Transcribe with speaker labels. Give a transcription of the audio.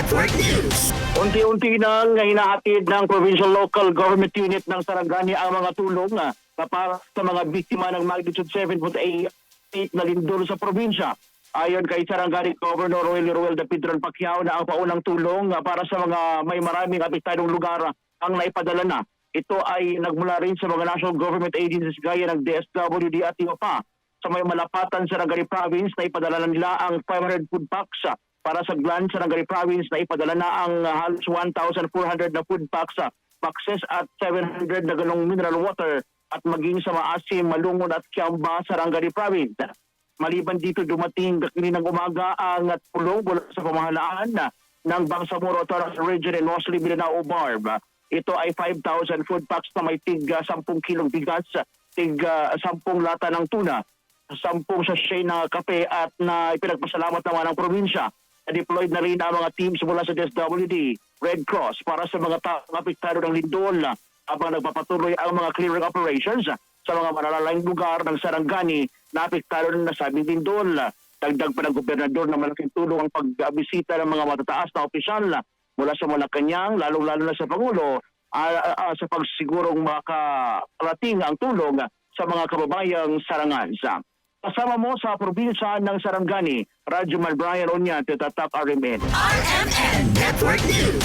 Speaker 1: Network News.
Speaker 2: Unti-unti nang hinahatid ng Provincial Local Government Unit ng Sarangani ang mga tulong para sa mga biktima ng magnitude 7.8 na lindol sa probinsya. Ayon kay Sarangani Governor Roel de Pedron Pacquiao na ang paunang tulong para sa mga may maraming apektadong lugar ang naipadala na. Ito ay nagmula rin sa mga national government agencies gaya ng DSWD at IOPA. Sa may malapatan sa Sarangani Province na ipadala na nila ang 500 food packs. Para sa Glan, Sarangani Province na ipadala na ang halos 1,400 na food packs, boxes at 700 na galong mineral water at maging sa Maasim, Malungon at Kiamba, Sarangani Province. Maliban dito, dumating kaninang umaga ang tulong mula sa pamahalaan ng Bangsamoro Autonomous Region in Mostly Mindanao Barb. Ito ay 5,000 food packs na may tig 10 kilong bigas, tig 10 lata ng tuna, 10 sachet na kape at na ipinagpasalamat naman ng probinsya. Deployed na rin ang mga teams mula sa DSWD, Red Cross para sa mga taong apektado ng lindol habang nagpapatuloy ang mga clearing operations sa mga malalaking lugar ng Sarangani na apektado ng nasabing lindol. Dagdag pa ng gobernador na malaking tulong ang pagbisita ng mga matataas na opisyal mula sa Malacanang, lalong-lalo na sa Pangulo, sa pagsigurong makarating ang tulong sa mga kababayang Sarangansa. Kasama mo sa probinsya ng Sarangani, Radyo Man Brian Oñate, Tatak RMN.
Speaker 1: RMN Network News.